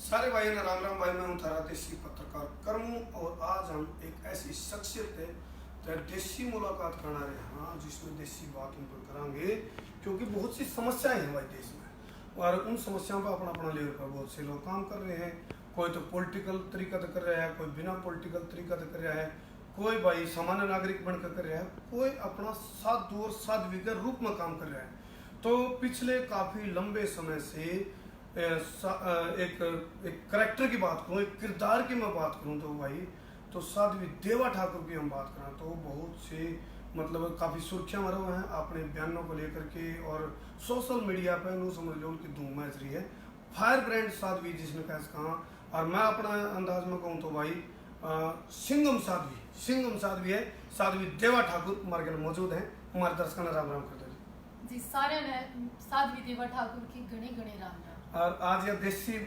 सारे भाई ने राम राम भाई, मैं हूँ थारा देसी पत्रकार करमू और आज हम एक ऐसी शख्सियत है तो देसी मुलाकात करना रहे हाँ जिसमें देसी बात उन पर करांगे क्योंकि बहुत सी समस्याएं हैं भाई देश में और उन समस्याओं पर अपना अपना लेवल पर बहुत से लोग काम कर रहे हैं। कोई तो पॉलिटिकल तरीका से कर रहा है, कोई बिना पॉलिटिकल तरीका से कर रहा है, कोई भाई सामान्य नागरिक बनकर कर रहा है, कोई अपना साधु और साध्वी के रूप में काम कर रहा है। तो पिछले काफ़ी लंबे समय से एक करैक्टर की बात करूँ, एक किरदार की मैं बात करूँ तो भाई तो साध्वी देवा ठाकुर की हम बात करें तो बहुत से मतलब काफ़ी सुर्खियाँ मरे हुए हैं अपने बयानों को लेकर के और सोशल मीडिया पर नो समझ लो उनकी धूम मच रही है। फायर ब्रांड साध्वी जिसने कैसे कहा और मैं अपना अंदाज में कहूँ तो भाई सिंघम साध्वी है, साध्वी देवा ठाकुर हमारे घर मौजूद हैं। हमारे दर्शकों ने राम राम कर दे जी सारे ने साध्वी देवा ठाकुर की घने घने राम राम। और आज यह देसी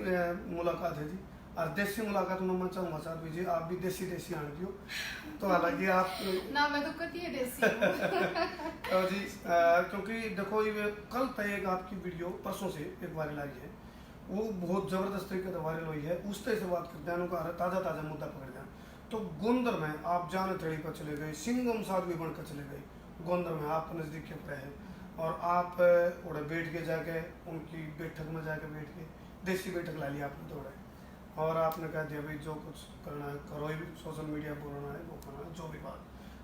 मुलाकात है जी और देसी मुलाकात में मैं चाहूँगा साध्वी जी आप भी देसी आन दियो तो हालांकि आप ना मैं तो कती है देसी तो जी क्योंकि देखो ये कल तक एक आपकी वीडियो परसों से एक वायरल आई है, वो बहुत जबरदस्त तरीके से वायरल हुई है। उस तरह से बात करते हैं उनका ताज़ा मुद्दा पकड़ जाए तो गोंदर में आप जाने थड़ी पर चले गए, सिंघम साध्वी बनकर चले गए गोंदर में, आप नज़दीक के पड़े हैं और आप उड़े बैठ के जाके उनकी बैठक में जाके बैठ के देसी बैठक ला लिया आपने दौड़े और आपने कह दिया भाई जो कुछ करना है करो, ही सोशल मीडिया बोलना है वो करना है जो भी बात।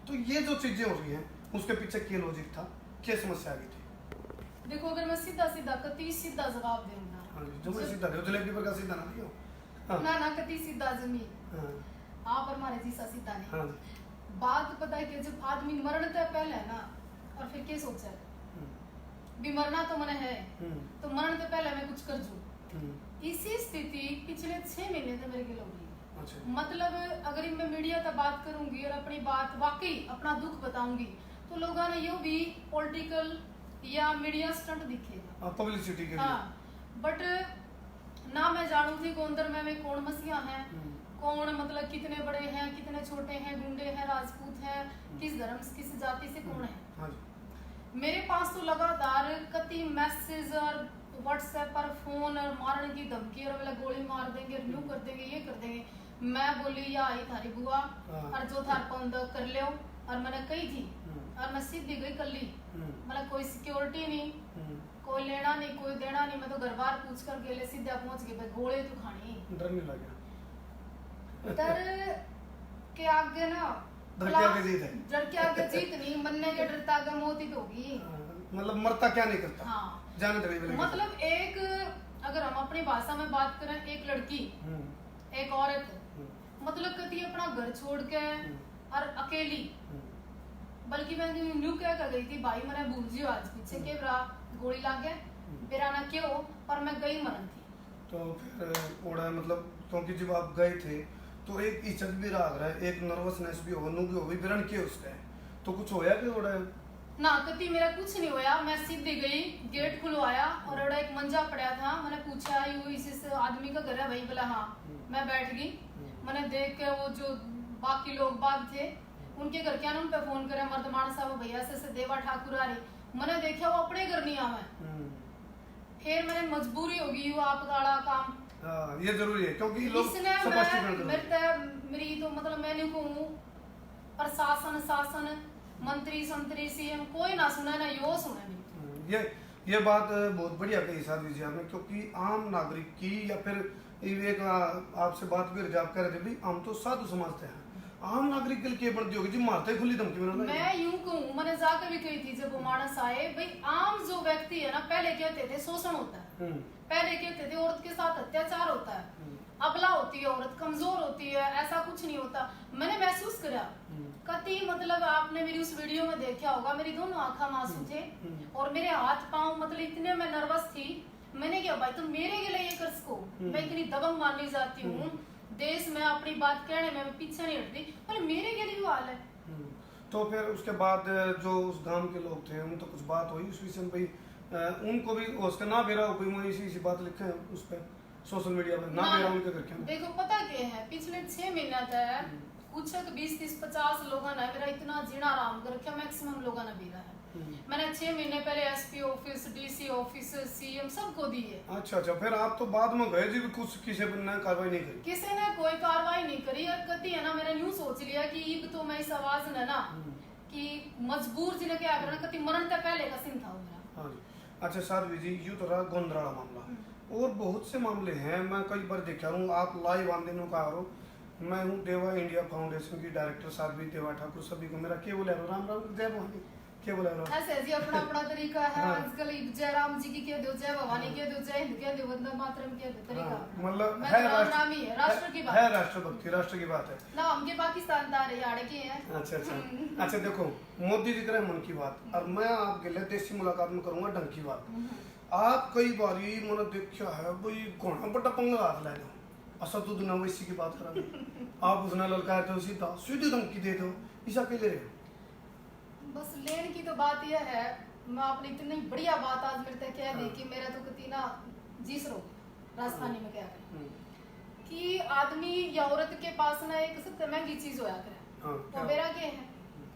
तो ये जो चीज़ें हो रही हैं उसके पीछे क्या लॉजिक था, क्या समस्या आ गई थी? देखो अगर मैं सीधा कती सीधा जवाब दूंगा हाँ जी, जो मैं सीधा दे जलेबी पर का सीधा ना दियो हाँ। ना कती सीधा जमीन हाँ। आप और हमारे जीसा सीधा नहीं हाँ। बात पता है कि जब आदमी मरण तय पहले है ना और फिर क्या सोचा है भी मरना तो मैंने है तो मरण तो पहले मैं कुछ कर जू। इसी स्थिति पिछले 6 महीने से मेरे गिल हो रही। अच्छा। मतलब अगर मैं मीडिया तक बात करूंगी और अपनी बात वाकई अपना दुख बताऊंगी तो लोगों ने यो भी पॉलिटिकल या मीडिया स्टंट दिखेगा पब्लिसिटी के लिए। हाँ बट ना मैं जानू थी गोंदर में कौन मसीहा है, कौन मतलब कितने बड़े हैं कितने छोटे हैं, गुंडे हैं राजपूत हैं, किस धर्म किस जाति से कौन है। हाँ। मेरे पास तो लगातार कति मैसेज और व्हाट्सएप पर फोन और मारने की धमकी और बोला गोली मार देंगे न्यू कर देंगे ये कर देंगे। मैं बोली या आई थारी बुआ और जो थार पौंद कर ले और मैंने कही थी और मैं सीधी गई कल्ली, मतलब कोई सिक्योरिटी नहीं कोई लेना नहीं कोई देना नहीं, मैं तो घर बार पूछ कर गेले सीधा पहुंच गए गोले तो खानी डर नहीं लगा डर के आगे ना डर के आगे जीत नहीं मरने के डरता आगे मौत ही होगी। मतलब मरता क्या नहीं करता। हाँ जाने दे मतलब एक अगर हम अपनी भाषा में बात करें एक लड़की एक औरत मतलब कभी अपना घर छोड़ के और अकेली बल्कि मैं न्यू क्या कर गई थी भाई मैंने भूल जियो आज पीछे के बरा गोली लाग गए मेरा ना क्यों पर मैं गई मरन थी। तो फिर ओड़ा मतलब क्योंकि जब आप गए थे तो एक इज्जत भी राग रहा है, एक नर्वसनेस भी हो नु भी हो भी बिरण के उसका तो कुछ होया कि ओड़ा ना कति मेरा कुछ नहीं होया। मैं सीधी गई गेट खुलवाया और ओड़ा एक मंजा पड़ा था, मैंने पूछा यू इस आदमी का घर है भाई बोला हाँ। मैं बैठ गई, मैंने देख के वो जो बाकी लोग बाग थे उनके घर के उन पे फोन करे मर्दमान साहब भैया से देवा ठाकुर आ रही, मैंने देखा वो अपने घर नहीं आवे फिर मैंने मजबूरी होगी वो आप गाड़ा काम ये जरूरी है क्योंकि लोग मेरी तो मतलब मैं नहीं कहूँ प्रशासन शासन मंत्री संतरी सीएम कोई ना सुने ना यो सुने नहीं। ये बात बहुत बढ़िया कही साध्वी जी आपने क्योंकि आम नागरिक की या फिर एक आपसे बात भी रिजाव कर रहे थे हम तो साधु समझते हैं, आम नागरिक के लिए बढ़ती होगी जी मारते खुली धमकी में। मैं यूं कहूँ मैंने जाकर भी कही थी जब वो मानस आए भाई आम जो व्यक्ति है ना पहले कहते थे शोषण होता है, पहले कहते थे औरत के साथ अत्याचार होता है, अबला होती है औरत कमजोर होती है, ऐसा कुछ नहीं होता। मैंने महसूस करा कति मतलब आपने मेरी उस वीडियो में देखा होगा मेरी दोनों आंखों में आंसू थे और मेरे हाथ पांव मतलब इतने मैं नर्वस थी। मैंने क्या भाई तुम मेरे के लिए कर सको, मैं इतनी दबंग मानी जाती हूँ देश में अपनी बात कहने में पीछे नहीं हटती पर मेरे के लिए हाल है। तो फिर उसके बाद जो उस गांव के लोग थे उन तो कुछ बात हुई उस विषय में भाई उनको भी उसका ना बेरा कोई मैं इसी बात लिखे हैं उस पर सोशल मीडिया पर ना बेरा उनके करके। देखो पता क्या है पिछले 6 महीना तक कुछ 20 30 50 लोगों ने मेरा इतना जीना आराम कर रखा, मैक्सिमम लोगों ने भी रहा है। मैंने 6 महीने पहले SP office, DC office, CM सबको दी है। अच्छा, फिर आप तो बाद में गए जी भी कुछ किसी ने कार्रवाई नहीं करी? किसी ने कोई कार्रवाई नहीं करी। और कती है ना, मैंने यूं सोच लिया कि अब तो मैं इस आवाज ने ना कि मजबूर जिन्हें क्या करना, कती मरण तक पहले का सीन था मेरा। हाँ जी। अच्छा साध्वी जी, यूं तो रहा गोंदराला मामला, और बहुत से मामले हैं, मैं कई बार देखा हूँ, आप लाइव आंदे नो का हो। मैं हूँ देवा इंडिया फाउंडेशन की डायरेक्टर साध्वी देवा ठाकुर, सभी को मेरा क्या बोले राम राम, जय भवानी, क्या बोले ऐसे जी अपना अपना तरीका है। आजकल जय राम जी की कह दो, जय भवानी कह दो, जय हिंद कह दो, वंदे मातरम कह दो, तरीका मतलब है राष्ट्र ही है, राष्ट्र की बात है, राष्ट्रभक्ति, राष्ट्र की बात है ना। हमके पाकिस्तान तारे यार के हैं। अच्छा अच्छा देखो, मोदी जी करे मन की बात, और मैं आपके लिए देशी मुलाकात में करूंगा ढंग की बात। आप कई बारी मैंने देखा है भाई घोड़ा बड़ा पंगा हाथ ले दो, असद नवैसी की बात करेंगे, आप उसने ललकार दो, सीधा सीधी धमकी दे दो, ऐसा के ले रहे? बस लेन की तो बात यह है, मैं आपने इतनी बढ़िया बात आज मेरे तक कह दी कि मेरा तो कती ना जीस रो राजस्थानी में क्या है कि आदमी या औरत के पास ना एक सबसे महंगी चीज होया करे, वो मेरा के है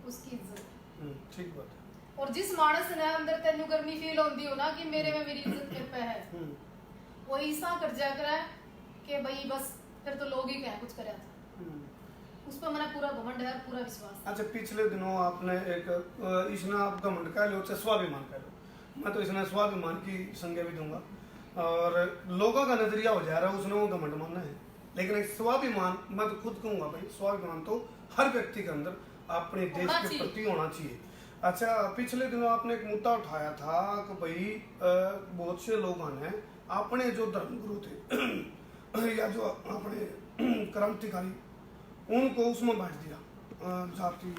उसकी इज्जत। ठीक बात है। और जिस मानस ने अंदर तेनु गर्मी फील होती हो ना कि मेरे में मेरी इज्जत के पे है, वो ऐसा कर जा करे कि भाई बस फिर तो लोग ही कहें कुछ करे था, उस पर मेरा पूरा घमंड है, पूरा विश्वास। अच्छा, पिछले दिनों आपने एक इसने आप घमंड कह लो, स्वाभिमान कह लो, मैं तो इसने स्वाभिमान की संज्ञा भी दूंगा, और लोगों का नजरिया हो जा रहा है उसने वो घमंड मानना है, लेकिन एक स्वाभिमान मैं तो खुद कहूंगा भाई, स्वाभिमान तो हर व्यक्ति के अंदर अपने देश के प्रति होना चाहिए। अच्छा, पिछले दिनों आपने एक मुद्दा उठाया था कि भाई बहुत से लोग हैं अपने जो धर्मगुरु थे या जो अपने क्रांतिकारी, उनको उसमें बांट दिया जाति।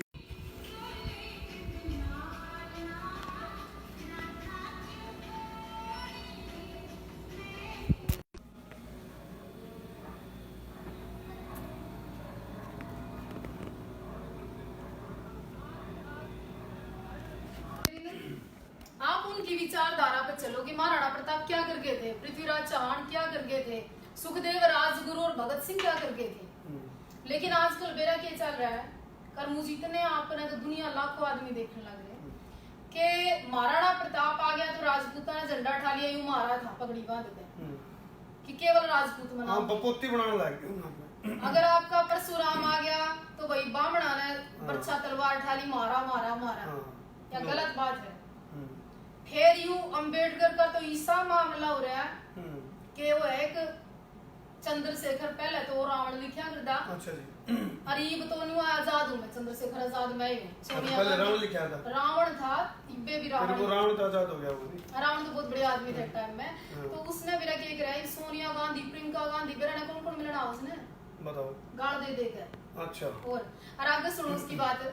आप उनकी विचारधारा पर चलो कि महाराणा प्रताप क्या कर गए थे, पृथ्वीराज चौहान क्या कर गए थे, सुखदेव, राजगुरु और भगत सिंह क्या कर गए थे। लेकिन आजकल मेरा क्या चल रहा है, करमू जीतने आपने तो दुनिया लाखों आदमी देखने लग रहे कि महाराणा प्रताप आ गया तो राजपूता ने झंडा उठा लिया, यूं मारा था पगड़ी बांध के कि केवल राजपूत मना, बपोती बनाने लग गए। अगर आपका परशुराम आ गया तो भाई बामणा ने बरछा तलवार उठा ली, मारा मारा मारा, या गलत बात है। फिर यूं अम्बेडकर का तो ऐसा मामला हो रहा है कि वो एक चंद्रशेखर, पहले तो रावण लिखा करता, अच्छा जी, अरीब तो नहीं आजाद हूँ मैं, चंद्रशेखर आजाद मैं ही हूँ, पहले रावण लिखा था, रावण था, इब्बे भी रावण, वो रावण तो आजाद हो गया, वो रावण तो बहुत बड़े आदमी थे टाइम में। तो उसने मेरा क्या कराया, सोनिया गांधी, प्रियंका गांधी, मेरा ने कौन कौन मिलना उसने बताओ, गाड़ दे देकर। अच्छा, और आगे सुनो उसकी बात,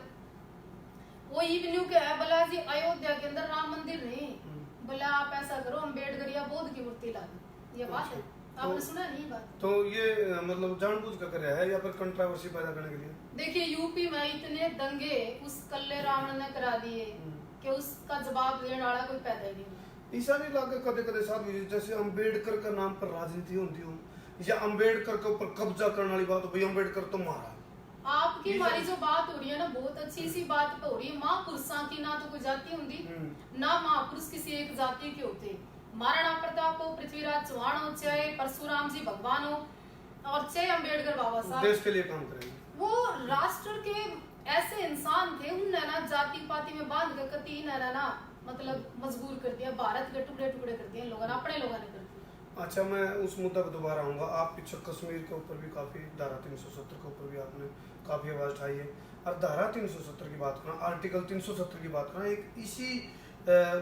वो इवन्यू के है भला जी अयोध्या के अंदर राम मंदिर नहीं, भला आप ऐसा करो अम्बेडकर या बौद्ध की मूर्ति ला दो, ये बात है, आपने सुना नहीं बात? तो ये मतलब जानबूझ कर रहा है या फिर कंट्रोवर्सी पैदा करने के लिए? देखिए यूपी में इतने दंगे उस कल्ले रावण ने करा दिए कि उसका जवाब देने वाला कोई पैदा ही नहीं। ऐसा नहीं लगा कदे कदे साहब जैसे अम्बेडकर का नाम पर राजनीति होती हो, या अम्बेडकर के ऊपर कब्जा करने वाली बात हो, भाई अम्बेडकर तो मारा। आपकी हमारी जो बात हो रही है ना, बहुत अच्छी सी बात हो रही है, महापुरुषों की ना तो कोई जाति होती, ना महापुरुष किसी एक जाति के होते। महाराणा प्रताप हो, पृथ्वीराज चौहान हो, चाहे परशुराम जी भगवान हो, और चाहे अम्बेडकर बाबा साहब देश के लिए काम करेंगे, वो राष्ट्र के ऐसे इंसान थे, उन्होंने ना जाति पाति में बांध कर कति ना मतलब मजबूर कर दिया, भारत के टुकड़े टुकड़े कर दिए लोगों ने, अपने लोगों ने कर दिया। अच्छा, मैं उस मुद्दा पर दोबारा आऊंगा। आप पीछे कश्मीर के ऊपर भी काफी, धारा 370 के ऊपर भी आपने काफी आवाज उठाई है, और धारा 370 की बात करना, आर्टिकल 370 की बात करना, एक इसी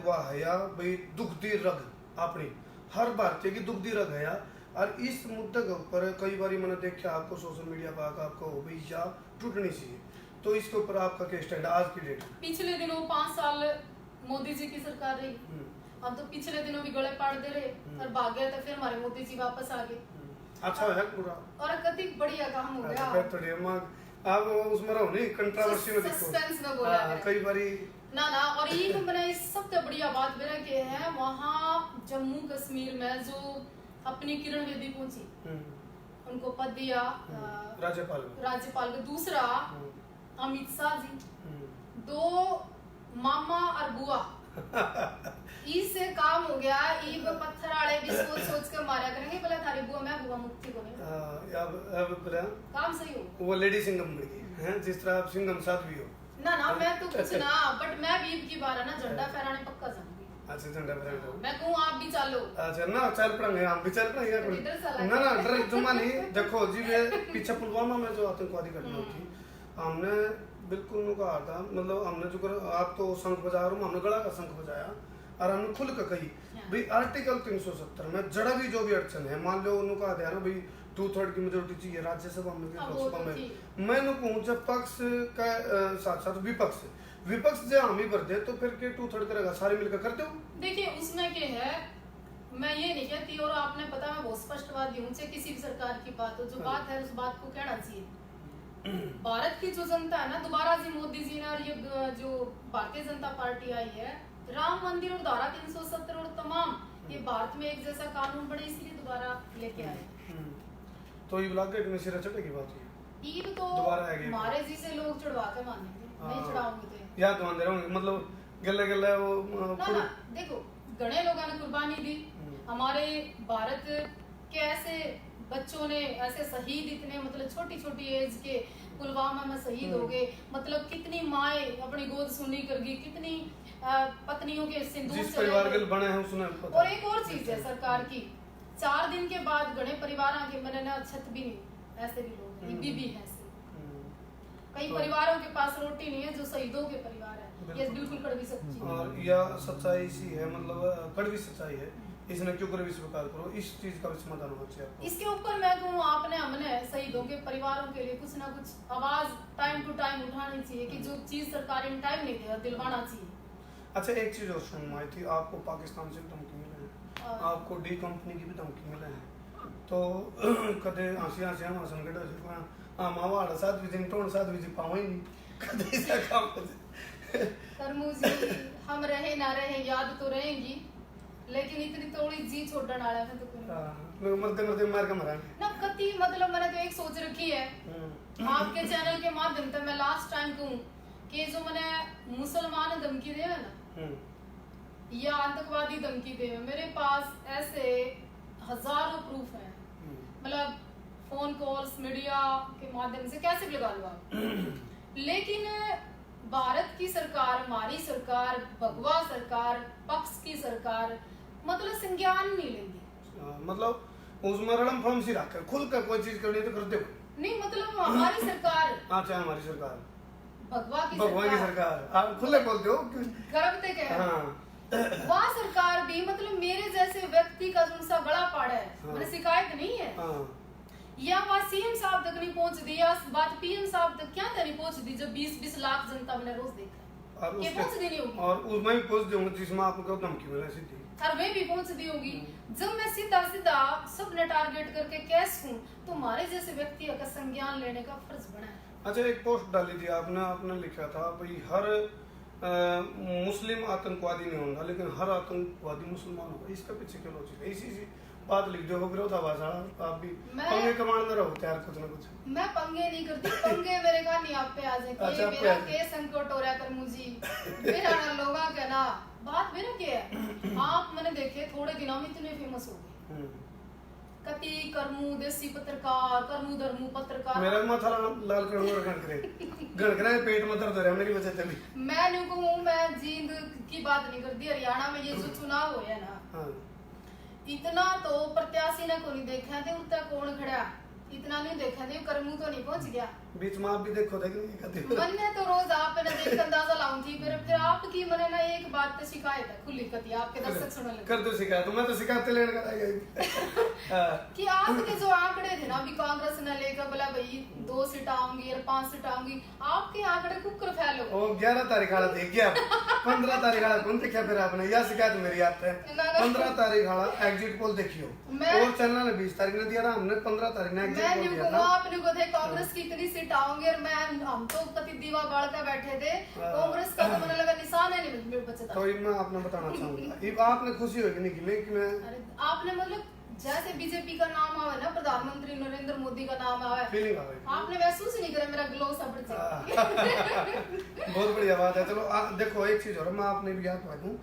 वाह या भाई दुखदी रग अपनी हर भारतीय की दुखदी रग है यार। और इस मुद्दे के ऊपर कई बार मैंने देखा आपको सोशल मीडिया पर आपको भैया टूटनी चाहिए, तो इसके ऊपर आपका क्या स्टैंड आज की डेट? पिछले दिनों 5 साल मोदी जी की सरकार रही, हम तो पिछले दिनों भी गले पाड़ दे रहे और भाग गए, तो फिर हमारे मोदी जी वापस आ गए। अच्छा है पूरा, और कति बढ़िया काम हो गया। फिर तो आप उसमें रहो नहीं, कंट्रोवर्सी में देखो, सस्पेंस में बोला कई बारी ना। और ये तो मैंने सबसे बढ़िया बात मेरा के है, वहाँ जम्मू कश्मीर में जो अपनी किरण बेदी पहुंची, उनको पद दिया राज्यपाल का। दूसरा अमित शाह जी, दो मामा और बुआ इससे काम हो गया। ई पत्थर आले भी सोच सोच के मारा करेंगे, बोला थारी बुआ मैं बुआ मुक्ति को नहीं। अब काम सही हो वो लेडी सिंघम बन गई है, जिस तरह आप सिंघम साथ भी हो ना मैं तो कुछ ना, बट मैं भी की बार है ना झंडा फहराने पक्का जाऊंगी। अच्छा झंडा फहराने मैं कहूँ आप भी चलो। अच्छा ना चल पड़ेंगे, हम भी चल पड़ेंगे ना डर जुम्मा नहीं। देखो जी वे पीछे पुलवामा में जो आतंकवादी घटना हुई थी, हमने बिल्कुल नु कहा था, मतलब हमने जो आप तो शंख बजा रहे हो, हमने गला का शंख बजाया और हमने खुल कर कही भाई आर्टिकल 370 में जड़ा भी जो भी अड़चन है, मान लो उन्होंने कहा था ना भाई 2/3 की मेजोरिटी चाहिए राज्यसभा में लोकसभा में, मैं कहूँ जब पक्ष का साथ साथ विपक्ष जो हामी भर दे तो फिर के 2/3 करेगा, सारे मिलकर करते हो। देखिए उसमें क्या है, मैं ये नहीं कहती, और आपने पता मैं बहुत स्पष्टवादी हूँ, चाहे किसी भी सरकार की बात हो, जो बात है उस बात को कहना चाहिए। भारत की जो जनता है ना, दोबारा जी मोदी जी ने और ये जो भारतीय जनता पार्टी आई है, राम मंदिर और धारा 370 और तमाम ये भारत में एक जैसा कानून बने, इसलिए दोबारा लेके आए। तो ये ब्लॉक गेट में सिरा चढ़े की बात है, ईद तो हमारे जी से लोग चढ़वा के मानेंगे, नहीं चढ़ाओगे तो याद मान दे रहे, मतलब गले गले वो ना देखो गणे लोगों ने कुर्बानी दी, हमारे भारत के ऐसे बच्चों ने ऐसे शहीद इतने, मतलब छोटी छोटी एज के पुलवामा में शहीद हो गए, मतलब कितनी माए अपनी गोद सुनी कर गई, कितनी पत्नियों के सिंदूर जिस परिवार के बने हैं उसने। और एक और चीज है सरकार की, 4 दिन के बाद गणे परिवार के मैंने ना छत भी नहीं, ऐसे भी लोग हैं, भी है ऐसे। कई परिवारों के पास रोटी नहीं है, जो शहीदों के परिवार है, ये बिल्कुल कड़वी सच्ची है। और यह सच्चाई सी है, मतलब कड़वी सच्चाई है, इसने क्यों कड़वी स्वीकार करो, इस चीज का भी समाधान होना चाहिए आपको। इसके ऊपर मैं कहूँ आपने हमने शहीदों के परिवारों के लिए कुछ ना कुछ आवाज टाइम टू टाइम उठानी चाहिए, कि जो चीज सरकार इन टाइम नहीं दे दिलवाना चाहिए। अच्छा एक चीज और सुनना आई थी, आपको पाकिस्तान से धमकी मिले हैं, आपको डी कंपनी की भी धमकी मिले हैं, तो कदे हंसी हम हंसन गए मावा साथ भी दिन टोन साथ भी पावा ही नहीं कदे ऐसा काम करमू जी, हम रहे ना रहे याद तो रहेंगी, लेकिन इतनी थोड़ी जी छोड़ने वाला है तो मरते मार के मरा ना कति, मतलब मैंने तो एक सोच रखी है आपके चैनल के माध्यम से, मैं लास्ट टाइम कहूँ कि जो मैंने मुसलमान धमकी दे ना या आतंकवादी धमकी दे, मेरे पास ऐसे हजारों प्रूफ हैं, मतलब फोन कॉल्स मीडिया के माध्यम से कैसे भी लगा लो आप। लेकिन भारत की सरकार, हमारी सरकार, भगवा सरकार, पक्ष की सरकार मतलब संज्ञान नहीं लेंगी, मतलब उसमें रड़म फड़म सी रख खुल कर कोई चीज करनी तो करते हो नहीं, मतलब हमारी सरकार, अच्छा हमारी सरकार भगवान की सरकार आप खुले बोलते हो, गर्व से कह वह सरकार भी, मतलब मेरे जैसे व्यक्ति का जो सा बड़ा पाड़ा है, मैंने शिकायत नहीं है, या वह सीएम साहब तक नहीं पहुंच दी, या बात पीएम साहब तक क्या नहीं पहुंच दी, जब 20-20 लाख जनता मैंने रोज देखा ये पहुंच दी नहीं होगी, और उसमें भी पहुंच दी होंगी जिसमें आपको धमकी मिला सीधी, और वे भी पहुंच दी होगी। जब मैं सीधा सबने टारगेट करके कैश हूँ, तो हमारे जैसे व्यक्ति का संज्ञान लेने का फर्ज बना है। अच्छा एक पोस्ट डाली थी आपने लिखा था भाई हर मुस्लिम आतंकवादी नहीं होगा, लेकिन हर आतंकवादी मुसलमान होगा, इसका पीछे क्या लॉजिक है? इसी बात लिख दो, विरोधाभास आप भी पंगे कमांड में रहो यार, कुछ ना कुछ। मैं पंगे नहीं करती, पंगे मेरे का नहीं आप पे आ जाए, अच्छा, मेरा केस संकट हो रहा कर मुझे, मेरा ना लोगा के ना बात मेरा क्या है, आप मैंने देखे थोड़े दिनों में इतने फेमस हो गए, कति करमू देसी पत्रकार, करमू धर्मू पत्रकार, मेरा माथा लाल गणकरे पेट में दर्द हो रहा है मेरी वजह से भी। मैं नहीं कहूँ, मैं जींद की बात नहीं करती, हरियाणा में ये जो चुनाव हो ना, इतना तो प्रत्याशी ने को नहीं देखा थे, उतना कौन खड़ा, इतना नहीं देखा थे, करमू तो नहीं पहुंच गया, बीच में आप भी देखो मैंने तो रोज आप ने देख अंदाजा लाऊं थी, फिर आपकी मैंने ना एक बात पे शिकायत है खुली कती, आपके दर्शक सुनने लगे कर दो शिकायत, मैं तो शिकायत लेने का कि आपके जो आंकड़े थे ना, अभी कांग्रेस ने लेकर बोला भाई 2 सीट आऊंगी और 5 सीट आऊंगी, आपके आंकड़े कुकर फैल हो। 11 तारीख आला देख गया, 15 तारीख आला कौन देखा फिर आपने, यह शिकायत मेरी आप है। 15 तारीख आला एग्जिट पोल देखियो, और चैनल ने 20 तारीख ने दिया ना, हमने 15 तारीख ने एग्जिट पोल दिया था। आपने को थे कांग्रेस की इतनी सीट आऊंगी, और मैं हम तो कति दीवा बाढ़ का बैठे थे, कांग्रेस का तो मैंने लगा निशान है नहीं बचता। तो मैं आपने बताना चाहूंगा, आपने खुशी होगी नहीं कि मैं आपने मतलब जैसे बीजेपी का नाम आवे ना, प्रधानमंत्री नरेंद्र मोदी का नाम आवे, फीलिंग आ गई आपने महसूस ही नहीं करे मेरा ग्लो सब बढ़ जाए। बहुत बढ़िया बात है। चलो देखो एक चीज और मैं आपने भी याद रखूं,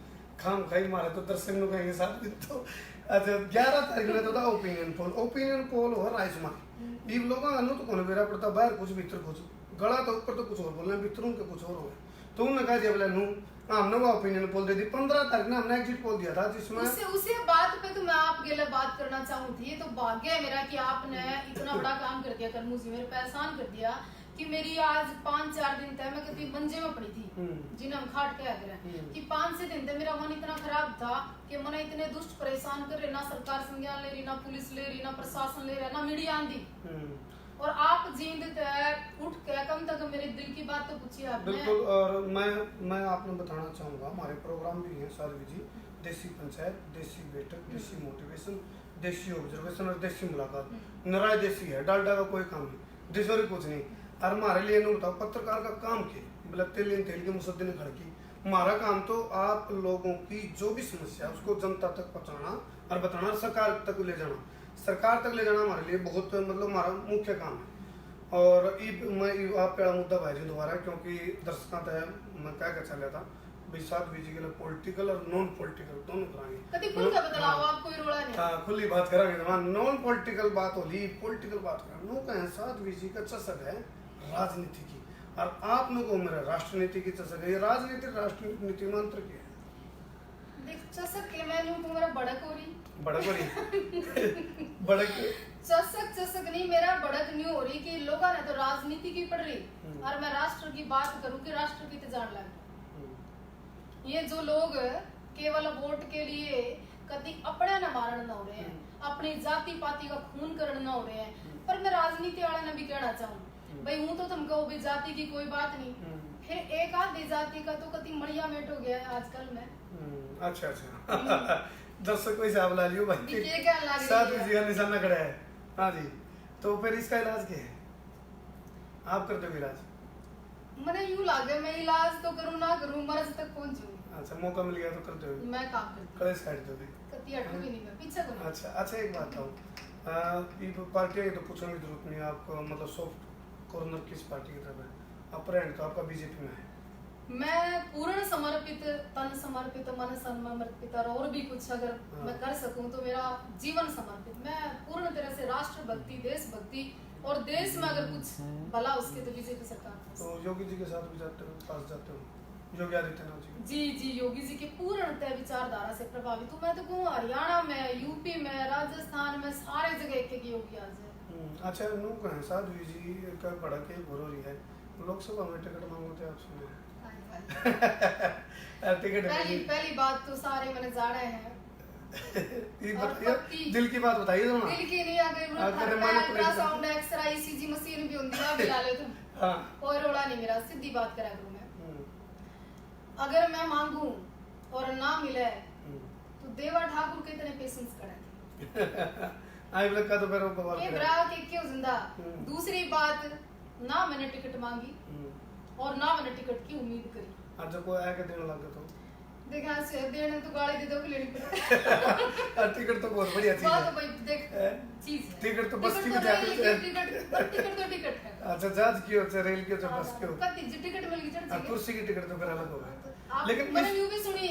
खाम खाई मारे तो दर्शक नु कहेंगे साहब तो अच्छा 11 तारीख में तो था ओपिनियन पोल हो राइसमान ये लोग अनु तो कोने बेरा पड़ता बाहर कुछ भीतर कुछ गला तो ऊपर तो कुछ और बोलना भीतर उनके कुछ और हो तो उन्होंने कहा जब नु हमने वो ओपिनियन पोल दे दी 15 तारीख ने हमने एग्जिट पोल दिया था जिसमें उसे बात पे तो मैं आपके लिए बात करना चाहूँ थी। तो भाग्य है मेरा कि आपने इतना बड़ा काम कर दिया करमू जी, मेरे पे एहसान कर दिया कि मेरी आज 5-4 दिन तक मैं कभी मंजे में पड़ी थी जिन्हें हम खाट के आगे रहे कि 5 दिन तक मेरा मन इतना खराब था कि मन इतने दुष्ट परेशान कर रहे, ना सरकार संज्ञान ले रही, ना पुलिस ले रही, ना प्रशासन ले रहा, ना मीडिया आंधी, और आप जींद उठ के कम तक मेरे दिल की बात तो पूछिए आपने। बिल्कुल। और मैं आपने बताना चाहूँगा हमारे प्रोग्राम भी हैं साध्वी जी, देसी पंचायत, देसी बैठक, देसी मोटिवेशन, देसी ऑब्जर्वेशन और देसी मुलाकात। नाराज देसी है, डालडा का कोई काम नहीं, देशोरी कुछ नहीं। और हमारे लिए नहीं बताओ पत्रकार का काम के मतलब तेल के मुसद्दे ने खड़की हमारा काम तो आप लोगों की जो भी समस्या है उसको जनता तक पहुँचाना और बताना, सरकार तक ले जाना, सरकार तक ले जाना हमारे लिए बहुत मतलब हमारा मुख्य काम है। और मैं आप पे मुद्दा भाई जी दोबारा क्योंकि दर्शकों तक मैं क्या चल रहा था भाई साध्वी जी के लिए पॉलिटिकल और नॉन पॉलिटिकल दोनों कराएंगे। हाँ खुली बात कराएंगे, नॉन पॉलिटिकल बात होली, पॉलिटिकल बात करें साध्वी जी का चसक है राजनीति की और आप लोगों को मेरा राष्ट्रनीति की चसक है। ये राजनीति राष्ट्रनीति मंत्र की है। देख चसक के मैं यूं तो मेरा बड़क हो रही बड़क चसक नहीं, मेरा बड़क नहीं हो रही कि लोगों ने तो राजनीति की पढ़ रही और मैं राष्ट्र की बात करूं कि राष्ट्र की तो जान लग। ये जो लोग केवल वोट के लिए कभी अपने न मारण न हो रहे हैं, अपनी जाति पाति का खून करण न हो रहे हैं, पर मैं राजनीति वाले ने भी कहना चाहूँ भाई हूँ तो तुम कहो भी जाति की कोई बात नहीं, फिर एक आधी जाति का तो कति मड़िया मेट हो गया है आजकल में। अच्छा दर्शक को हिसाब ला लियो भाई ये क्या ला रही साध्वी जी का निशाना खड़ा है। हाँ जी तो फिर इसका इलाज क्या है, आप करते हो इलाज? मैंने यूं लागे मैं इलाज तो करूँ ना करूँ मर्ज तक पहुँचूं। अच्छा मौका मिल गया तो करते हो? मैं काम करती हूँ कलेश काट दो कति अटू भी नहीं मैं पीछे करूँ। अच्छा एक बात बताओ पार्टी तो पूछने की जरूरत नहीं आपको, मतलब सॉफ्ट कॉर्नर किस पार्टी की तरफ है? अपरेंट तो आपका बीजेपी में है। मैं पूर्ण समर्पित, तन समर्पित, मन समर्पित और भी कुछ अगर मैं कर सकूं तो मेरा जीवन समर्पित। मैं पूर्ण तरह से राष्ट्र भक्ति, देश भक्ति और देश में अगर कुछ भला उसके तो बीजेपी सरकार। तो योगी जी के साथ भी जाते हो, पास जाते हो? योगी आदित्यनाथ जी योगी जी के पूर्णतः विचारधारा से प्रभावित हूँ। मैं तो कहूँ हरियाणा में, यूपी में, राजस्थान में सारे जगह एक योगी आज है। अच्छा नु कहें साध्वी जी का बड़ा के भरोरी है, लोकसभा में टिकट मांगते आपसे टिकट पहली बात तो सारे मैंने जाड़े हैं ये बताइए दिल की बात बताइए ना। दिल की नहीं अगर अल्ट्रासाउंड एक्सरे ईसीजी मशीन भी होती है बिला ले तुम। हां कोई रोड़ा नहीं मेरा, सीधी बात करा करूं मैं। अगर मैं मांगू और ना मिले तो देवा ठाकुर के इतने पेशेंस करे आई लगा तो फिर वो ये ग्राहक के क्यों जिंदा। दूसरी बात ना मैंने टिकट मांगी और ना मैंने टिकट की उम्मीद करी। अच्छा कोई आके देने लगा तो देखा से देने तो गाड़ी दे दोगे लेनी पड़ेगी। टिकट तो बहुत बढ़िया चीज है। बात भाई देख चीज है। टिकट तो बस की भी जाती है। टिकट तो टिकट है। अच्छा जहाज की हो रेल की हो बस की हो कति टिकट मिल गई चढ़ जाएगी। कुर्सी की टिकट तो फिर अलग होगा। लेकिन मैंने यूं भी सुनी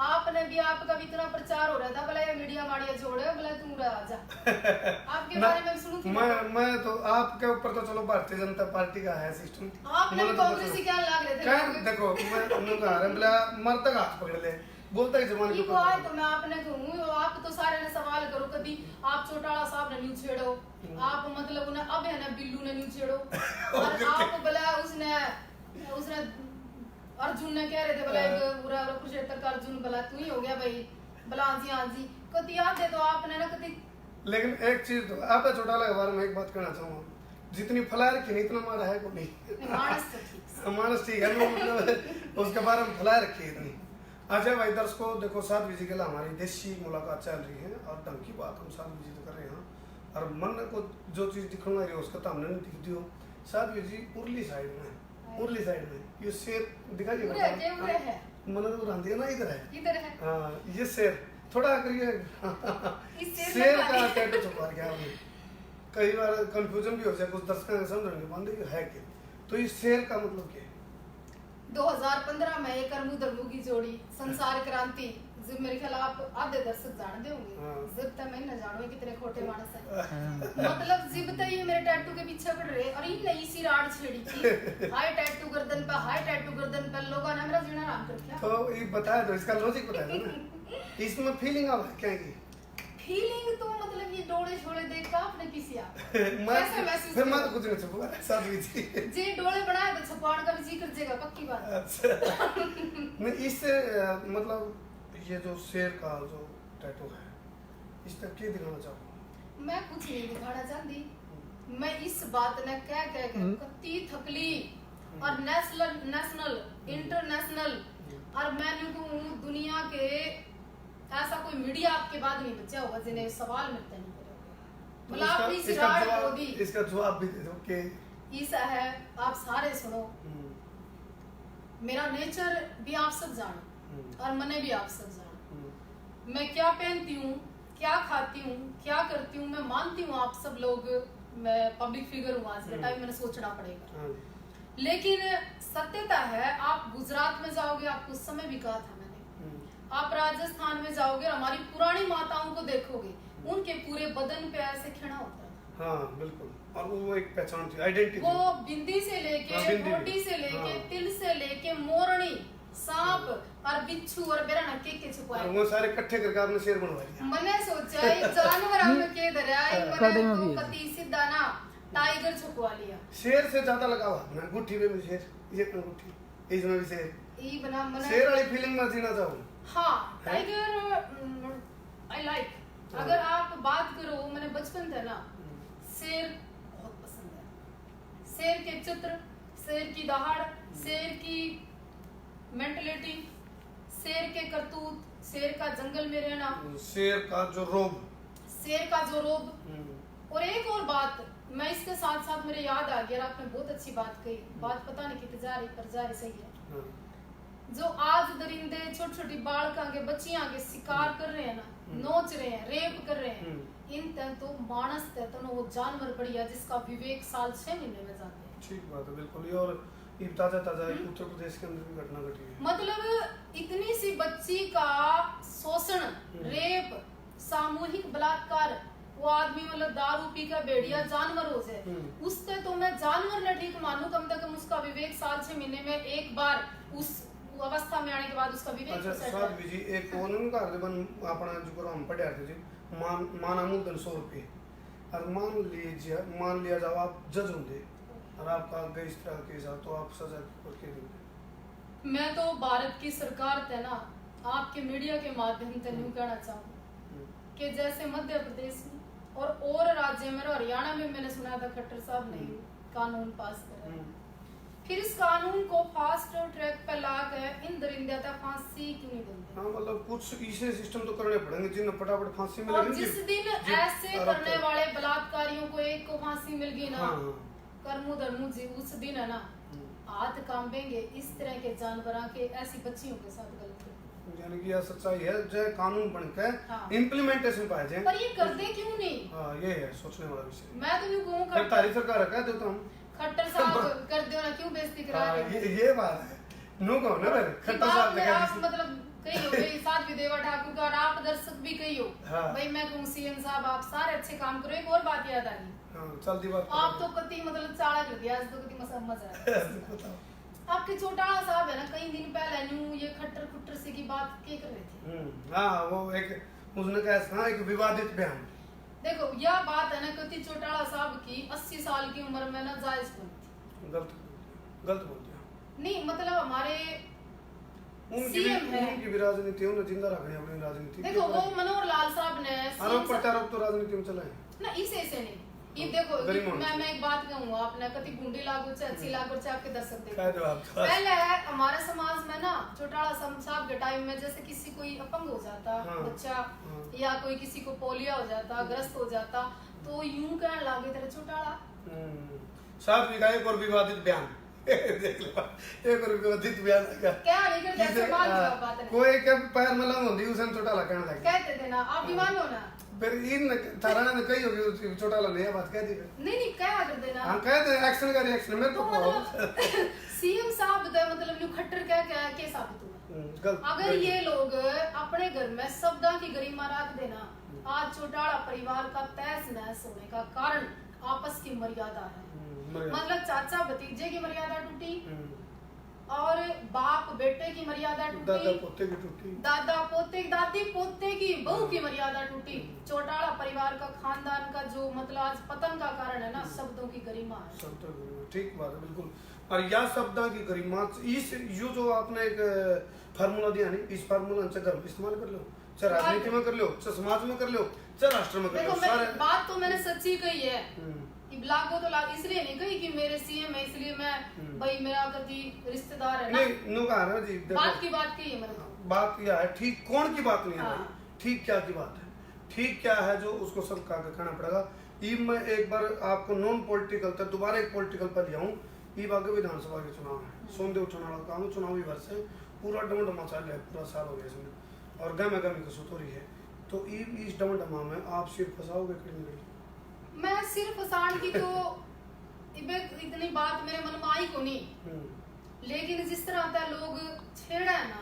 आपने भी आपका भी इतना प्रचार हो रहा था भला ये मीडिया माड़िया छोड़े भला तू रहा जा। आपके बारे में सुनू थी मैं तो आपके ऊपर तो चलो भारतीय जनता पार्टी का है सिस्टम। आपने कांग्रेस से क्या लग रहे थे? देखो मैं उन्होंने कहा रे भला मरता का हाथ पकड़ ले बोलता है जमाने को आए तो मैं आपने कहूं आप तो सारे ने सवाल करो कभी आप चौटाला साहब ने न्यू छेड़ो आप मतलब उन्हें अब है ना बिल्लू ने न्यू छेड़ो और आप भला उसने अर्जुन ने कह रहे थे भला पूरा कुरुक्षेत्र का अर्जुन भला तू ही हो गया भाई भला हाँ जी कति याद दे तो आपने ना कति। लेकिन एक चीज तो आपका चौटाला के बारे में एक बात कहना चाहूंगा, जितनी फैला रखी नहीं इतना मारा है को नहीं। मानस ठीक है मतलब उसके बारे में फैला रखी है इतनी। अच्छा भाई दर्शकों देखो साध्वी जी के लिए हमारी देशी मुलाकात चल रही है और ढंग की बात हम साध्वी जी तो कर रहे हैं और मन को जो चीज दिखना रही है उसका तो हमने नहीं दिखती हो। साध्वी जी उर्ली साइड में ये शेर दिखाइए मन तो रांधी ना इधर है। हाँ ये शेर थोड़ा करिए इस शेर का टैटू छुपा क्या आपने? कई बार कंफ्यूजन भी हो जाए, कुछ दर्शक समझ नहीं पाते है क्या, तो इस शेर का मतलब क्या है? 2015 में एक करमू दरमू की जोड़ी संसार क्रांति, जब मेरे ख्याल आप आधे दर्शक जानते होंगे, जब तक मैं न जानूं कितने खोटे मानस है। मतलब जब तक ये मेरे टैटू के पीछे पड़ रहे और ये नई सी राड छेड़ी थी, हाई टैटू गर्दन पे, हाई टैटू गर्दन पे, लोगों ने मेरा जीना आराम कर दिया। तो ये बताया तो इसका लॉजिक बताया ना, इसमें फीलिंग अब क्या है? फीलिंग तो मतलब ये डोले छोड़े देख का आपने किसी आप कैसे महसूस फिर मैं तो कुछ नहीं छुपा साथ भी थी जे डोले बनाए तो छुपाने का भी जी कर जाएगा, पक्की बात। अच्छा मैं इससे मतलब ये जो शेर का जो टैटू है इस तक क्या दिखाना चाहूँ? मैं कुछ नहीं दिखाना चाहती, मैं इस बात ने कह कत्ती थकली और नेशनल इंटरनेशनल और मैं कहूँ दुनिया के ऐसा कोई मीडिया आपके बाद नहीं बचा होगा जिन्हें सवाल मिलते नहीं करेंगे। मतलब अपनी सिराड़ मोदी इसका जवाब भी दे दो कि ऐसा है, आप सारे सुनो, मेरा नेचर भी आप सब जानो और मने भी आप सब जानो, मैं क्या पहनती हूँ, क्या खाती हूँ, क्या करती हूँ, मैं मानती हूँ आप सब लोग मैं पब्लिक फिगर हूँ, आज के टाइम मैंने सोचना पड़ेगा, लेकिन सत्यता है आप गुजरात में जाओगे, आपको उस समय भी कहा था मैंने, आप राजस्थान में जाओगे हमारी पुरानी माताओं को देखोगे, उनके पूरे बदन पे ऐसे खिना होता है। हाँ बिल्कुल, और वो एक पहचान थी, आइडेंटिटी, वो बिंदी से लेके रोटी से लेके तिल से लेके मोरनी सांप और बिच्छू और बेरा नक्के के छुपाए, वो सारे इकट्ठे करके आपने शेर बनवा दिया। मैंने सोचा ये जानवर हमें के दरिया मैंने तो कति सीधा ना टाइगर छुपवा लिया। शेर से ज्यादा लगाव है गुट्ठी में भी शेर, ये गुट्ठी इसमें भी शेर, ई बना मैंने शेर वाली फीलिंग में जीना चाहूँ। हाँ टाइगर आई लाइक, अगर आप बात करो मैंने बचपन से ना शेर बहुत पसंद है, शेर के चित्र, शेर की दहाड़, शेर की मेंटलिटी, शेर के करतूत, शेर का जंगल में रहना, शेर का जो रोब, शेर का जो रोब। और एक और बात मैं इसके साथ साथ मेरे याद आ गया, आपने बहुत अच्छी बात कही, बात पता नहीं कितनी जा रही पर जा रही सही है, जो आज दरिंदे छोटी छोटी बालका के बच्चियां के शिकार कर रहे हैं ना, नोच रहे हैं, रेप कर रहे हैं, इन तन तो मानस तन वो जानवर बढ़िया जिसका विवेक साल 6 महीने में जाते हैं। ठीक बात है बिल्कुल, और ये ताजा उत्तर प्रदेश के अंदर भी घटना घटी है, मतलब इतनी सी बच्ची का शोषण, रेप, सामूहिक बलात्कार, वो आदमी मतलब दारू पी का बेड़िया जानवर हो जाए, उससे तो मैं जानवर न ठीक मानू, कम से कम उसका विवेक साल 6 महीने में एक बार उस अवस्था में आने के बाद उसका विवेक। अच्छा साध्वी जी एक कानून का अर्धबन अपना जो हम पढ़े थे जी, माना मूलधन 100 रुपये, और मान लिया जाओ आप जज होंगे और आपका गए इस तरह के साथ तो आप सजा के देंगे। मैं तो भारत की सरकार थे ना आपके मीडिया के माध्यम से यूँ कहना चाहूँ कि जैसे मध्य प्रदेश में और राज्य में, हरियाणा में मैंने सुना था खट्टर साहब ने कानून पास करा, फिर इस कानून को फास्ट ट्रैक पे लाकर इन दरिंदे तक फांसी क्यों नहीं देते? हाँ मतलब कुछ ऐसे सिस्टम तो करने पड़ेंगे जिन्हें फटाफट फांसी मिलेगी। और जिस दिन ऐसे करने वाले बलात्कारियों को एक को फांसी मिल गई ना, करमू धर्मू जी उस दिन है ना हाथ कांपेंगे इस तरह के जानवरों के ऐसी बच्चियों के साथ गलत, यानी कि यह सच्चाई है जो कानून बनकर इम्प्लीमेंटेशन पाए जाए, पर ये करते क्यों नहीं? हाँ ये है सोचने वाला विषय। मैं तो यूँ कहूँ तारीफ सरकार कह देता हूँ खट्टर साहब कर दो ना, क्यों बेइज्जती करा रहे हैं? ये बात है नो कहो ना फिर खट्टर साहब ने आप मतलब कही हो भाई साध्वी देवा ठाकुर का, और आप दर्शक भी कही हो भाई मैं कहूँ सीएम साहब आप सारे अच्छे काम करो। एक और बात याद आ गई, चलती बात आप तो कति मतलब चाड़ा कर दिया, आज तो कति मजा आया। आपके चौटाला साहब है ना कई दिन पहले न्यू ये खट्टर खुट्टर से की बात क्या कर रहे थे? हाँ वो एक उसने कहा एक विवादित बयान, देखो यह बात है ना कति चौटाला साहब की 80 साल की उम्र में ना जायज बनती, गलत बोल दिया नहीं, मतलब हमारे सीएम है उनकी भी राजनीति है, उन्हें जिंदा रखनी है अपनी राजनीति। देखो वो मनोहर लाल साहब ने आरोप प्रत्यारोप तो राजनीति में चला है ना, इसे नहीं ये देखो मैं एक बात कहूँगा, आपने कति गुंडी लागू से अच्छी लागू से आपके दर्शक देखो, पहले हमारे समाज में ना चौटाला साहब के टाइम में जैसे किसी कोई अपंग हो जाता बच्चा या कोई किसी को पोलियो हो जाता, ग्रस्त हो जाता, तो यूं कहने लगे तेरे चौटाला। साथ भी एक और विवादित बयान देख लो एक रुपये अधिक बयान आ गया क्या नहीं करते ऐसे बात बात नहीं कोई के पैर में लंग होंदी उसे चोटाला कहने लगे कहते थे ना आप बीमार हो ना फिर इन थारा ने कही होगी चोटाला नहीं है बात कह दी नहीं क्या करते ना हां कह दे एक्शन का रिएक्शन मेरे तो को मतलब सीएम साहब दा मतलब न्यू खट्टर क्या के साबित हुआ अगर ये लोग अपने घर में शब्दा की गरिमा रख देना आज चौटाला परिवार का तहस नहस होने का कारण आपस की मर्यादा है मतलब चाचा भतीजे की मर्यादा टूटी और बाप बेटे की मर्यादा टूटी दादा पोते दादी पोते की बहू की मर्यादा टूटी चौटाला परिवार का खानदान का जो मतलब आज पतन का कारण है ना शब्दों की गरिमा है शब्दों की ठीक बात है बिल्कुल और यह शब्दों की गरिमा इस ये जो आपने एक फार्मूला दिया नहीं इस फार्मूला से घर में इस्तेमाल कर लो चाहे राजनीति में कर लो चाहे समाज में कर लो चाहे राष्ट्र में कर लो सारे बात तो मैंने सच्ची कही है लागो तो लाग इसलिए नहीं कही कि मेरे सीएम है इसलिए मैं भाई मेरा कभी रिश्तेदार है ना नहीं नो कहा ना जी बात की बात कही है मैंने बात यह है ठीक कौन की बात नहीं है ठीक क्या की बात है ठीक क्या है जो उसको सब का कहना पड़ेगा ये मैं एक बार आपको नॉन पॉलिटिकल तक दोबारा एक पॉलिटिकल पर लिया हूँ ये बाकी विधानसभा के चुनाव है सोमदेव उठाने वाला काम चुनावी वर्ष है पूरा डमडमा है पूरा साल हो गया इसमें और गमे गमी की सुत हो रही है तो इस डमडमा में आप सिर्फ फंसाओगे कहीं मैं सिर्फ फसान की तो इतनी बात मेरे मन में आई को नहीं लेकिन जिस तरह होता है लोग छेड़ा है ना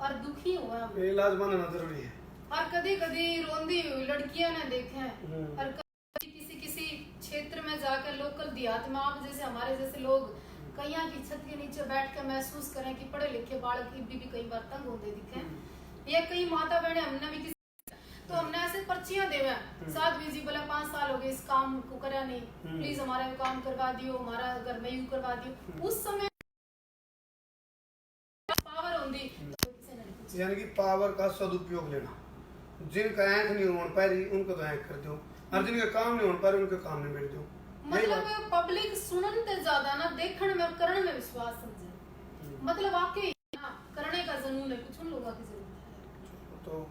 और दुखी हुआ इलाज बनना जरूरी है और कभी कभी रोंदी हुई लड़कियां ने देखे हैं और किसी किसी क्षेत्र में जाकर लोकल देहात में आप जैसे हमारे जैसे लोग कहीं की छत के नीचे बैठ कर महसूस करें कि पढ़े लिखे बालक भी कई बार तंग होते दिखे या कई माता बहने हमने भी तो हमने ऐसे पर्चियां देवे साध्वी जी बोले 5 साल हो गए इस काम को करा नहीं प्लीज हमारा काम करवा दियो हमारा घर में यूं करवा दियो उस समय पावर होंगी यानी कि पावर का सदुपयोग लेना जिनका आंख नहीं होने पा रही उनको तो आंख कर दो और जिनका काम नहीं होने पा रही उनके काम नहीं बैठ दो मतलब पब्लिक सुनन ते ज्यादा ना देखण में करण में विश्वास समझे मतलब वाकई करने का जुनून है कुछ उन लोगों की जरूरत है तो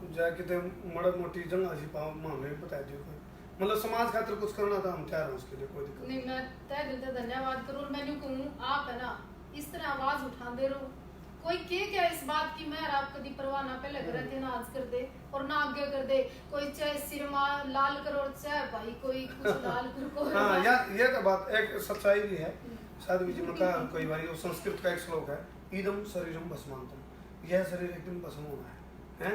जाके ते मड़द मोटी जंगा सी पाव मामले बता दियो कोई मतलब समाज खातिर कुछ करना था हम तैयार हैं उसके लिए कोई दिक्कत नहीं मैं तय दिल से धन्यवाद करूं और मैं यूं कहूं आप है ना इस तरह आवाज उठाते रहो कोई क्या इस बात की मैं आप कभी परवाह ना पहले करे थे ना आज कर दे और ना आगे कर दे कोई चाहे सिरमा लाल करो चाहे भाई कोई कुछ लाल करो हां यार ये तो बात एक सच्चाई भी है साधु जी मका कई बार वो संस्कृत का एक श्लोक है ईदम शरीरम भस्मांतम यह शरीर एक दिन भस्म होना है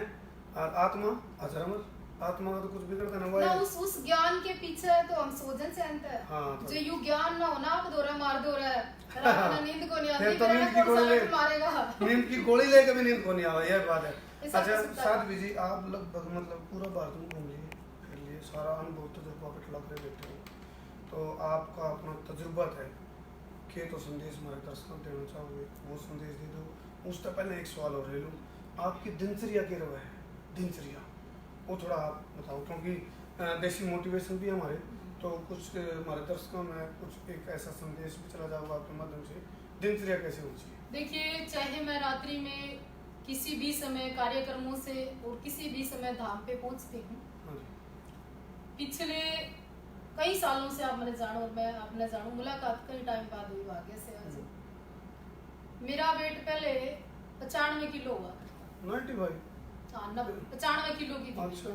और आत्मा अजरमर आत्मा का तो कुछ बिगड़ता ना हुआ ना उस ज्ञान के पीछे तो हम सोजन से अंत है तो जो यू ज्ञान ना होना आप दोरा मार दो रहा है रात में नींद को नहीं आती तो नींद की गोली मारेगा नींद की गोली लेके भी नींद को नहीं आवा यह बात है अच्छा साधु जी आप लगभग मतलब पूरा भारत में घूम लिए फिर लिए सारा अनुभव तजुर्बा बटला कर बैठे हो तो आपका अपना तजुर्बा है के तो संदेश हमारे दर्शकों को देना चाहोगे वो संदेश दे दो उससे पहले एक सवाल और ले लूँ आपकी दिनचर्या के रवा है दिनचर्या वो थोड़ा आप बताओ क्योंकि देसी मोटिवेशन भी हमारे तो कुछ हमारे दर्शकों में कुछ एक ऐसा संदेश भी चला जाऊंगा आपके माध्यम से दिनचर्या कैसे होनी चाहिए देखिए चाहे मैं रात्रि में किसी भी समय कार्यक्रमों से और किसी भी समय धाम पे पहुंचती हूँ पिछले कई सालों से आप मैंने जानो और मैं आपने जानो मुलाकात कई टाइम बाद हुई भाग्य से आज मेरा वेट पहले 95 किलो हुआ 95 95 किलो की थी अच्छा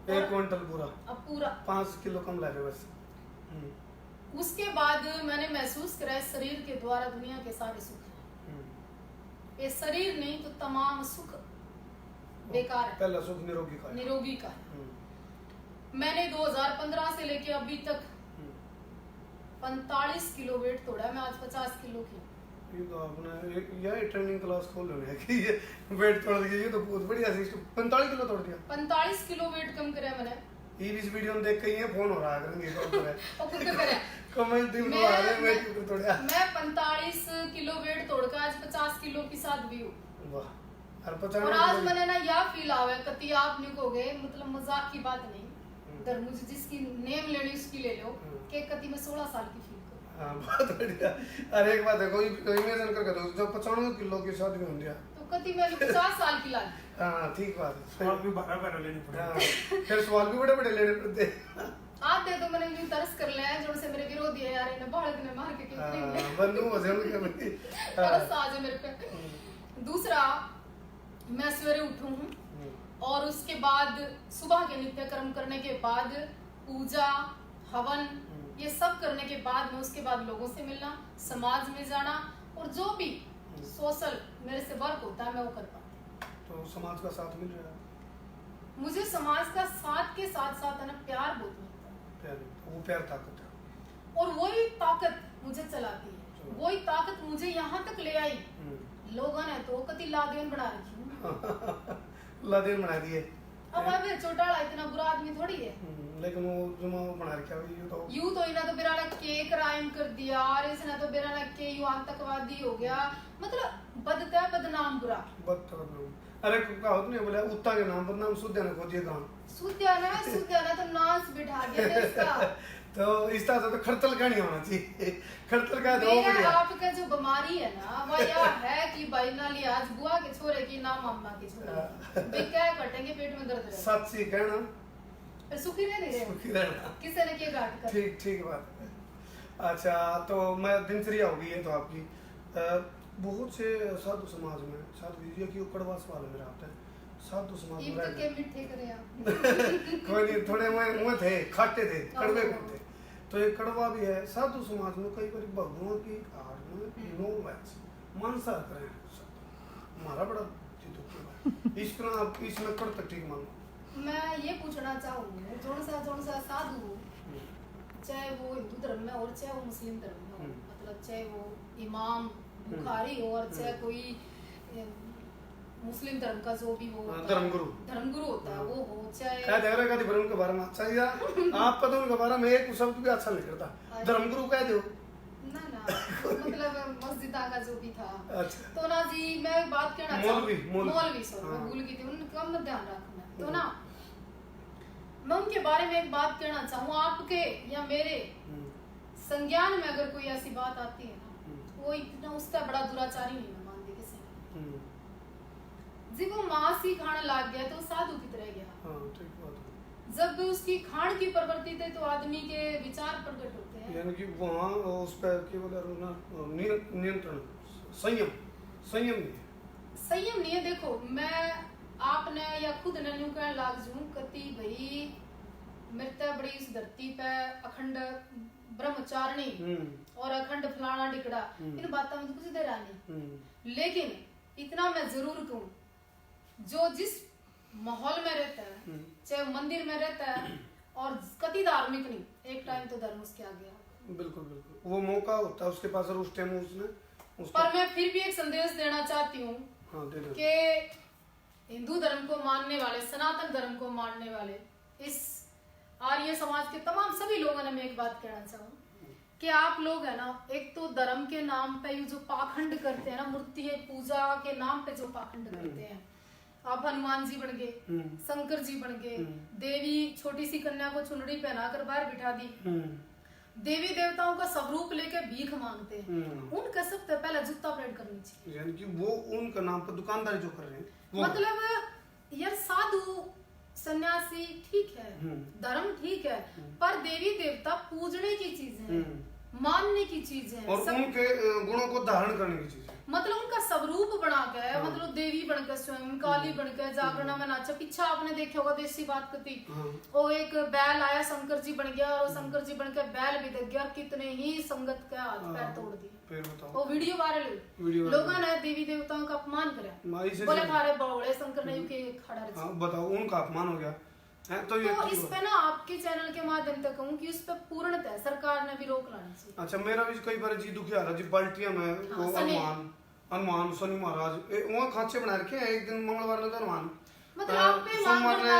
1 क्विंटल पूरा अब पूरा 5 किलो कम लगे बस उसके बाद मैंने महसूस करा शरीर के द्वारा दुनिया के सारे सुख हैं ये शरीर नहीं तो तमाम सुख बेकार है पहला सुख निरोगी का है मैंने 2015 से लेके अभी तक 45 किलो वेट तोड़ा मैं आज 50 किलो की ये तो आपने यही ट्रेनिंग क्लास खोल लेने है कि ये वेट तोड़ दिया ये तो बहुत बढ़िया सिस्टम 45 किलो तोड़ दिया 45 किलो वेट कम करे मैंने ये इस वीडियो में देख के ये फोन हो रहा है करेंगे तो करे और कुछ करे कमेंट दिन में आ रहे मैं क्यों तोड़ा मैं 45 किलो वेट तोड़ के आज 50 किलो के साथ भी हूं वाह और और आज मैंने ना यह फील आवे कति आप नहीं कहोगे मतलब मजाक की बात नहीं दर मुझे जिसकी नेम लेनी उसकी ले लो कि कति में 16 साल की फील हाँ बहुत बढ़िया अरे एक बात है कोई इमेजिन करके दो जब 95 किलो की शादी हो गया तो कति में 50 साल की लागी हाँ ठीक बात है सवाल भी बड़ा लेने पड़े फिर सवाल भी बड़े बड़े लेने पड़ते आते तो मैंने यूं तरस कर लिया है जो से मेरे विरोधी है यार, इन्हें बाहर ने मार के क्यों बंदू हो जाए कभी तरस आ जाए मेरे पे। दूसरा, मैं सवेरे उठूं और उसके बाद सुबह के नित्य कर्म करने के बाद पूजा हवन ये सब करने के बाद में उसके बाद लोगों से मिलना, समाज में जाना और जो भी सोशल मेरे से वर्क होता है मैं वो कर पाती। तो समाज का साथ मिल रहा है? मुझे समाज का साथ के साथ साथ है ना प्यार बहुत मिलता है। प्यार, वो प्यार ताकत है और वही ताकत मुझे चलाती है, वही ताकत मुझे यहाँ तक ले आई। लोगों ने तो कति लादेन बना रखी हूँ लादेन बना दिए। अब अबे चौटाला इतना बुरा आदमी थोड़ी है, लेकिन वो जो बना रखा है यूं तो इन्हें तो बिराना के क्राइम कर दिया और इसने तो बिराना के यू आतंकवादी हो गया, मतलब बदता बदनाम बुरा। अरे कहावत नहीं बोला उत्ता के नाम पर नाम सुद्या ने खोजिए कहाँ सुद्या ने तो नाच बिठा दिया इसका। तो इस तरह से तो खड़तल का नहीं होना चाहिए। खड़तल का दो मेरा आपका जो बीमारी है ना वो यह है कि भाई ना लिहाज बुआ के छोरे की ना मामा के छोरे भी क्या कटेंगे पेट में दर्द है। सच सी कहना पर सुखी नहीं रहे, सुखी रहना किसी ने क्या घाट कर। ठीक ठीक बात है। अच्छा तो मैं दिनचर्या होगी है तो आपकी बहुत से साधु समाज में साधु जी की कड़वा सवाल मेरा आता है साधु समाज में तो के मिठे करे आप कोई नहीं थोड़े मुँह थे खाटे थे कड़वे थे तो ये कड़वा भी है। साधु समाज में कई बार भगवान की आड़ में नो मैच मानसार करें हमारा बड़ा इस तरह आप इसमें कड़ तक ठीक मानो। मैं ये पूछना चाहूँगी जोन सा साधु चाहे वो हिंदू धर्म में और चाहे वो मुस्लिम धर्म में हो, मतलब चाहे वो इमाम बुखारी हो और चाहे कोई मुस्लिम धर्म का जो भी वो धर्मगुरु होता है वो हो चाहे क्या देख रहा है उनके बारे में अच्छा या आप पता उनके बारे में एक शब्द भी अच्छा नहीं करता धर्मगुरु कह दो ना मतलब मस्जिद का जो भी था। अच्छा। तो ना जी मैं बात कहना मौलवी सॉरी मैं भूल गई थी उनका मैं ध्यान रखना। तो ना मैं उनके बारे में एक बात कहना चाहूँ आपके या मेरे संज्ञान में अगर कोई ऐसी बात आती है ना वो इतना उसका बड़ा दुराचारी नहीं मैं मानती किसी जी वो मांस ही खाने लग गया तो साधु की तरह गया। जब उसकी खान की प्रवृत्ति थे तो आदमी के विचार प्रकट होते हैं यानी कि वहाँ उस पर केवल नियंत्रण संयम नहीं है। देखो मैं आपने या खुद ने यूं कहने लग जूं कति भाई मृत्या बड़ी इस धरती पे अखंड ब्रह्मचारिणी और अखंड फलाना टिकड़ा इन बातों में कुछ देर नहीं। लेकिन इतना मैं जरूर कहूं जो जिस माहौल में रहता है चाहे मंदिर में रहता है और कति धार्मिक नहीं एक टाइम तो धर्म उसके आ गया बिल्कुल वो मौका होता है उसके पास और उस टाइम उसने पर मैं फिर भी एक संदेश देना चाहती हूँ कि हिंदू धर्म को मानने वाले सनातन धर्म को मानने वाले इस आर्य समाज के तमाम सभी लोगों ने मैं एक बात कहना चाहूँ कि आप लोग है ना एक तो धर्म के नाम पे जो पाखंड करते हैं ना मूर्ति पूजा के नाम पे जो पाखंड करते हैं आप हनुमान जी बन गए शंकर जी बन गए देवी छोटी सी कन्या को चुनरी पहनाकर बाहर बिठा दी देवी देवताओं का स्वरूप लेके भीख मांगते हैं उनका सबसे पहले जूता परेड करनी चाहिए यानी कि वो उनका नाम पर दुकानदारी जो कर रहे हैं मतलब यार साधु सन्यासी ठीक है धर्म ठीक है पर देवी देवता पूजने की चीज है मानने की चीज है और उनके गुणों को धारण करने की चीज है मतलब उनका स्वरूप बना के मतलब देवी बनकर स्वयं काली बनकर जागरण में नाचा पीछा आपने देखा होगा देसी बात कती वो एक बैल आया शंकर जी बन गया और शंकर जी बनकर बैल भी दग गया कितने ही संगत का हाथ पैर तोड़ दिए वो वीडियो वायरल हुई लोगों ने देवी देवताओं का अपमान किया बोले थारे बड़े शंकर ने खड़ा बताओ उनका अपमान हो गया तो इस पे ना आपके चैनल के माध्यम तक कहूँ कि उस पे पूर्णतः सरकार ने भी रोक लानी चाहिए। अच्छा मेरा भी कई बार जी दुखी आ रहा जी बाल्टिया में वो हनुमान शनि महाराज वहाँ खांचे बना रखे हैं एक दिन मंगलवार ने तो हनुमान मतलब आप पे सोमवार ने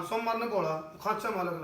सोमवार ने बोला खांचा मालक